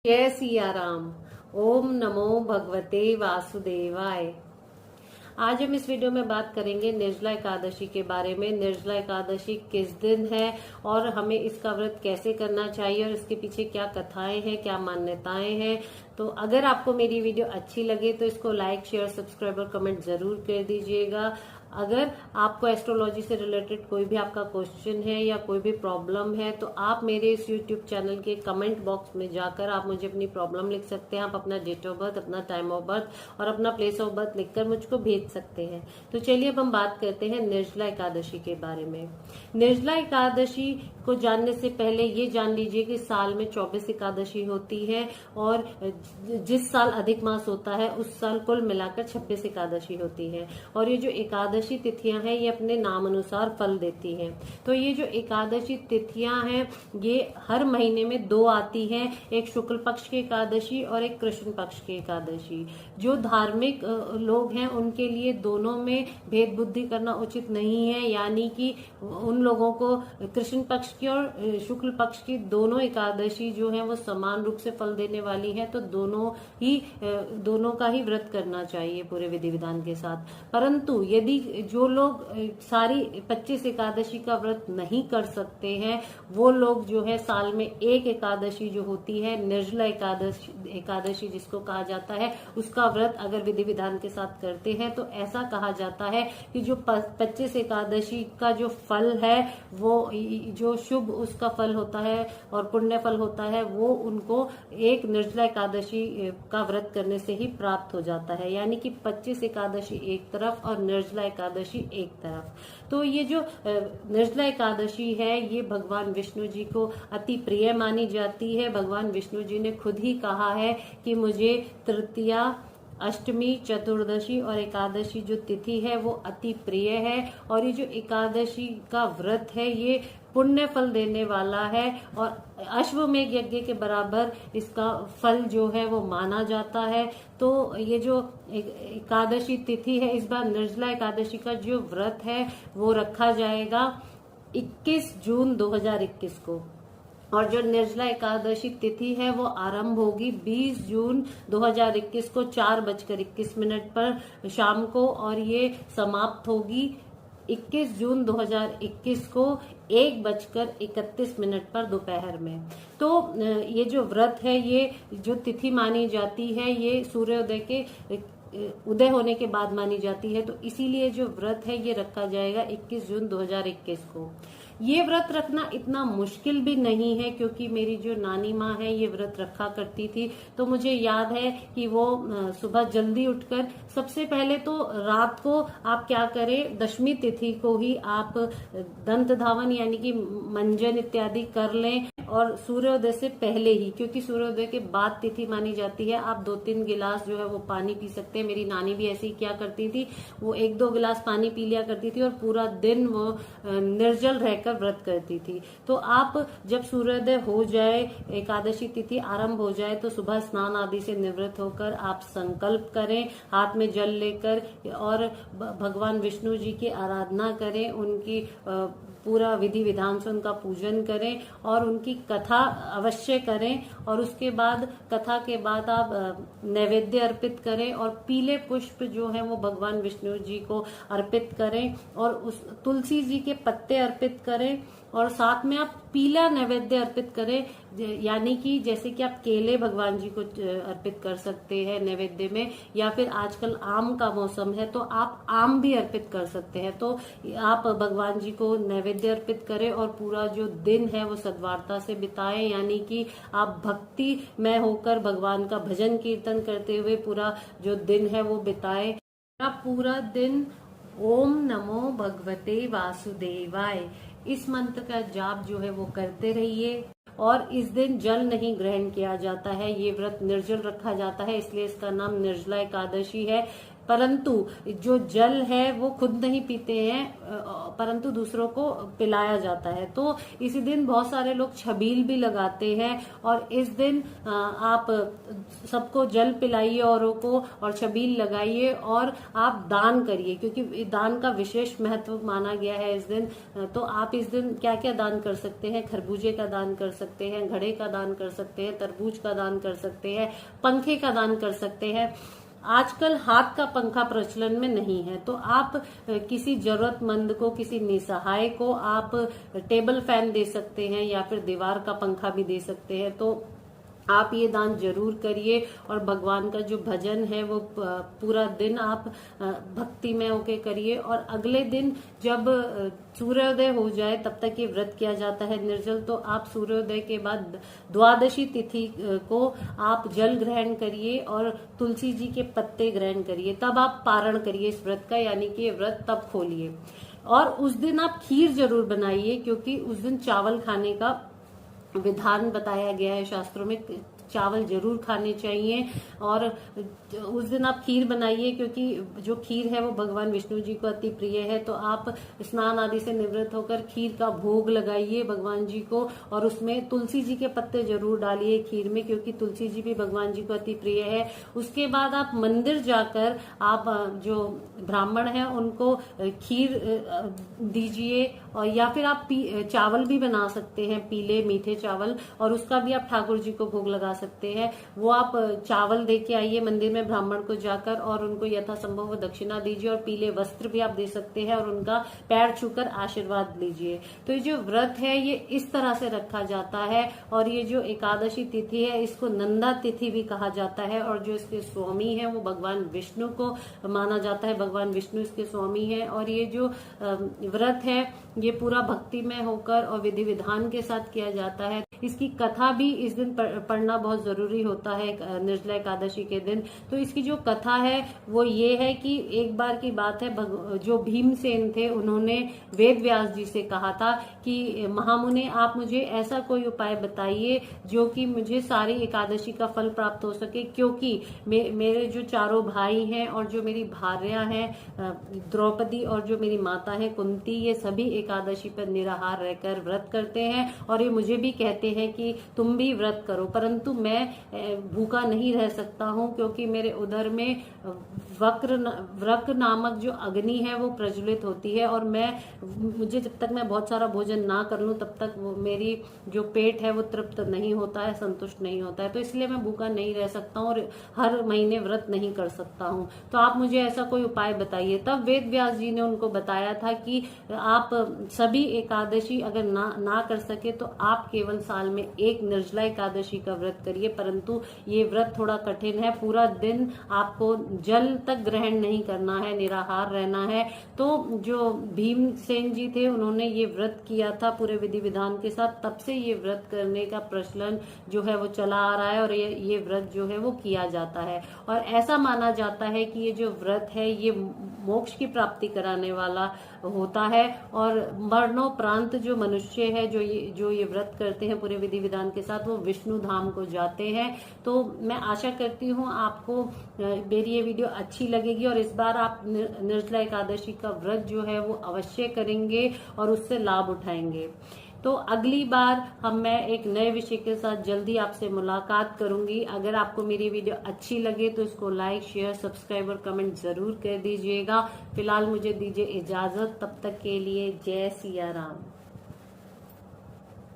जय सिया राम। ओम नमो भगवते वासुदेवाय। आज हम इस वीडियो में बात करेंगे निर्जला एकादशी के बारे में। निर्जला एकादशी किस दिन है और हमें इसका व्रत कैसे करना चाहिए और इसके पीछे क्या कथाएं हैं, क्या मान्यताएं हैं। तो अगर आपको मेरी वीडियो अच्छी लगे तो इसको लाइक, शेयर, सब्सक्राइब और कमेंट जरूर कर दीजिएगा। अगर आपको एस्ट्रोलॉजी से रिलेटेड कोई भी आपका क्वेश्चन है या कोई भी प्रॉब्लम है तो आप मेरे इस यूट्यूब चैनल के कमेंट बॉक्स में जाकर आप मुझे अपनी प्रॉब्लम लिख सकते हैं। आप अपना डेट ऑफ बर्थ, अपना टाइम ऑफ बर्थ और अपना प्लेस ऑफ बर्थ लिखकर मुझको भेज सकते हैं। तो चलिए अब हम बात करते हैं निर्जला एकादशी के बारे में। निर्जला एकादशी को जानने से पहले ये जान लीजिए कि साल में 24 एकादशी होती है और जिस साल अधिक मास होता है उस साल कुल मिलाकर 26 एकादशी होती है। और ये जो एकादशी तिथियां हैं ये अपने नाम अनुसार फल देती हैं। तो ये जो एकादशी तिथियां हैं ये हर महीने में दो आती हैं, एक शुक्ल पक्ष की एकादशी और एक कृष्ण पक्ष की एकादशी। जो धार्मिक लोग हैं उनके लिए दोनों में भेद बुद्धि करना उचित नहीं है, यानी कि उन लोगों को कृष्ण पक्ष की और शुक्ल पक्ष की दोनों एकादशी जो है वो समान रूप से फल देने वाली है। तो दोनों का ही व्रत करना चाहिए पूरे विधि विधान के साथ। परंतु यदि जो लोग सारी 25 एकादशी का व्रत नहीं कर सकते हैं वो लोग जो है साल में एक एकादशी जो होती है निर्जला एकादशी जिसको कहा जाता है उसका व्रत अगर विधि विधान के साथ करते हैं तो ऐसा कहा जाता है कि जो 25 एकादशी का जो फल है वो जो शुभ उसका फल होता है और पुण्य फल होता है वो उनको एक निर्जला एकादशी का व्रत करने से ही प्राप्त हो जाता है। यानी कि 25 एकादशी एक तरफ और निर्जला एकादशी एक तरफ। तो ये जो निर्जला एकादशी है ये भगवान विष्णु जी को अति प्रिय मानी जाती है। भगवान विष्णु जी ने खुद ही कहा है कि मुझे तृतीया, अष्टमी, चतुर्दशी और एकादशी जो तिथि है वो अति प्रिय है। और ये जो एकादशी का व्रत है ये पुण्य फल देने वाला है और अश्वमेघ यज्ञ के बराबर इसका फल जो है वो माना जाता है। तो ये जो एकादशी तिथि है इस बार निर्जला एकादशी का जो व्रत है वो रखा जाएगा 21 जून 2021 को। और जो निर्जला एकादशी तिथि है वो आरंभ होगी 20 जून 2021 को 4:21 पर शाम को और ये समाप्त होगी 21 जून 2021 को 1:31 पर दोपहर में। तो ये जो व्रत है ये जो तिथि मानी जाती है ये सूर्योदय के उदय होने के बाद मानी जाती है। तो इसीलिए जो व्रत है ये रखा जाएगा 21 जून 2021 को। ये व्रत रखना इतना मुश्किल भी नहीं है क्योंकि मेरी जो नानी माँ है ये व्रत रखा करती थी। तो मुझे याद है कि वो सुबह जल्दी उठकर सबसे पहले तो रात को आप क्या करें, दशमी तिथि को ही आप दंत धावन यानी कि मंजन इत्यादि कर लें और सूर्योदय से पहले ही, क्योंकि सूर्योदय के बाद तिथि मानी जाती है, आप 2-3 गिलास जो है वो पानी पी सकते हैं। मेरी नानी भी ऐसे ही क्या करती थी, वो 1-2 गिलास पानी पी लिया करती थी और पूरा दिन वो निर्जल रहकर व्रत करती थी। तो आप जब सूर्योदय हो जाए, एकादशी तिथि आरंभ हो जाए तो सुबह स्नान आदि से निवृत्त होकर आप संकल्प करें, हाथ में जल लेकर और भगवान विष्णु जी की आराधना करें, उनकी पूरा विधि विधान से उनका पूजन करें और उनकी कथा अवश्य करें। और उसके बाद कथा के बाद आप नैवेद्य अर्पित करें और पीले पुष्प जो है वो भगवान विष्णु जी को अर्पित करें और उस तुलसी जी के पत्ते अर्पित करें और साथ में आप पीला नैवेद्य अर्पित करें। यानी कि जैसे कि आप केले भगवान जी को अर्पित कर सकते हैं नैवेद्य में, या फिर आजकल आम का मौसम है तो आप आम भी अर्पित कर सकते हैं। तो आप भगवान जी को नैवेद्य अर्पित करें और पूरा जो दिन है वो सद्वार्ता से बिताएं, यानी कि आप भक्ति में होकर भगवान का भजन कीर्तन करते हुए पूरा जो दिन है वो बिताएं। आप पूरा दिन ओम नमो भगवते वासुदेवाय इस मंत्र का जाप जो है वो करते रहिए। और इस दिन जल नहीं ग्रहण किया जाता है, ये व्रत निर्जल रखा जाता है, इसलिए इसका नाम निर्जला एकादशी है। परंतु जो जल है वो खुद नहीं पीते हैं, परंतु दूसरों को पिलाया जाता है। तो इसी दिन बहुत सारे लोग छबील भी लगाते हैं और इस दिन आप सबको जल पिलाइए औरों को और छबील लगाइए और आप दान करिए, क्योंकि दान का विशेष महत्व माना गया है इस दिन। तो आप इस दिन क्या क्या दान कर सकते हैं? खरबूजे का दान कर सकते हैं, घड़े का दान कर सकते हैं, तरबूज का दान कर सकते हैं, पंखे का दान कर सकते हैं। आजकल हाथ का पंखा प्रचलन में नहीं है, तो आप किसी जरूरतमंद को, किसी निसहाय को आप टेबल फैन दे सकते हैं या फिर दीवार का पंखा भी दे सकते हैं। तो आप ये दान जरूर करिए और भगवान का जो भजन है वो पूरा दिन आप भक्ति में होके करिए। और अगले दिन जब सूर्योदय हो जाए तब तक ये व्रत किया जाता है निर्जल। तो आप सूर्योदय के बाद द्वादशी तिथि को आप जल ग्रहण करिए और तुलसी जी के पत्ते ग्रहण करिए, तब आप पारण करिए इस व्रत का, यानी कि ये व्रत तब खोलिए। और उस दिन आप खीर जरूर बनाइए, क्योंकि उस दिन चावल खाने का विधान बताया गया है शास्त्रों में, चावल जरूर खाने चाहिए। और उस दिन आप खीर बनाइए, क्योंकि जो खीर है वो भगवान विष्णु जी को अति प्रिय है। तो आप स्नान आदि से निवृत्त होकर खीर का भोग लगाइए भगवान जी को, और उसमें तुलसी जी के पत्ते जरूर डालिए खीर में, क्योंकि तुलसी जी भी भगवान जी को अति प्रिय है। उसके बाद आप मंदिर जाकर आप जो ब्राह्मण है उनको खीर दीजिए, और या फिर आप चावल भी बना सकते हैं, पीले मीठे चावल, और उसका भी आप ठाकुर जी को भोग लगा सकते हैं। वो आप चावल दे के आइए मंदिर में ब्राह्मण को जाकर, और उनको यथासंभव दक्षिणा दीजिए, और पीले वस्त्र भी आप दे सकते हैं, और उनका पैर छूकर आशीर्वाद लीजिए। तो ये जो व्रत है ये इस तरह से रखा जाता है। और ये जो एकादशी तिथि है इसको नंदा तिथि भी कहा जाता है, और जो इसके स्वामी है वो भगवान विष्णु को माना जाता है, भगवान विष्णु इसके स्वामी है। और ये जो व्रत है ये पूरा भक्ति में होकर और विधि विधान के साथ किया जाता है। इसकी कथा भी इस दिन पढ़ना बहुत जरूरी होता है निर्जला एकादशी के दिन। तो इसकी जो कथा है वो ये है कि एक बार की बात है, जो भीमसेन थे उन्होंने वेद व्यास जी से कहा था कि महामुने आप मुझे ऐसा कोई उपाय बताइए जो कि मुझे सारी एकादशी का फल प्राप्त हो सके, क्योंकि मेरे जो चारों भाई हैं और जो मेरी भार्या हैं द्रौपदी और जो मेरी माता है कुंती, ये सभी एकादशी पर निराहार रहकर व्रत करते हैं, और ये मुझे भी कहते हैं कि तुम भी व्रत करो, परंतु मैं भूखा नहीं रह सकता हूँ, क्योंकि मेरे उदर में वक्र नामक जो अग्नि है वो प्रज्वलित होती है, और मुझे जब तक मैं बहुत सारा भोजन ना कर लूं तब तक वो मेरी जो पेट है वो तृप्त नहीं होता है, संतुष्ट नहीं होता है। तो इसलिए मैं भूखा नहीं रह सकता हूँ और हर महीने व्रत नहीं कर सकता हूँ, तो आप मुझे ऐसा कोई उपाय बताइए। तब वेद व्यास जी ने उनको बताया था कि आप सभी एकादशी अगर ना कर सके तो आप केवल साल में एक निर्जला एकादशी का व्रत करिए, परंतु ये व्रत थोड़ा कठिन है। पूरा दिन आपको जल तक ग्रहण नहीं करना है, निराहार रहना है। तो जो भीमसेन जी थे उन्होंने ये व्रत किया था पूरे विधि विधान के साथ, तब से ये व्रत करने का प्रचलन जो है वो चला आ रहा है, और ये व्रत जो है वो किया जाता है। और ऐसा माना जाता है कि ये जो व्रत है ये मोक्ष की प्राप्ति कराने वाला होता है, और मरणोपरांत जो मनुष्य है जो ये व्रत करते हैं पूरे विधि विधान के साथ, वो विष्णु धाम को जाते हैं। तो मैं आशा करती हूँ आपको मेरी ये वीडियो अच्छी लगेगी, और इस बार आप निर्जला एकादशी का व्रत जो है वो अवश्य करेंगे और उससे लाभ उठाएंगे। तो अगली बार मैं एक नए विषय के साथ जल्दी आपसे मुलाकात करूंगी। अगर आपको मेरी वीडियो अच्छी लगे तो इसको लाइक, शेयर, सब्सक्राइब और कमेंट जरूर कर दीजिएगा। फिलहाल मुझे दीजिए इजाजत, तब तक के लिए जय सिया राम।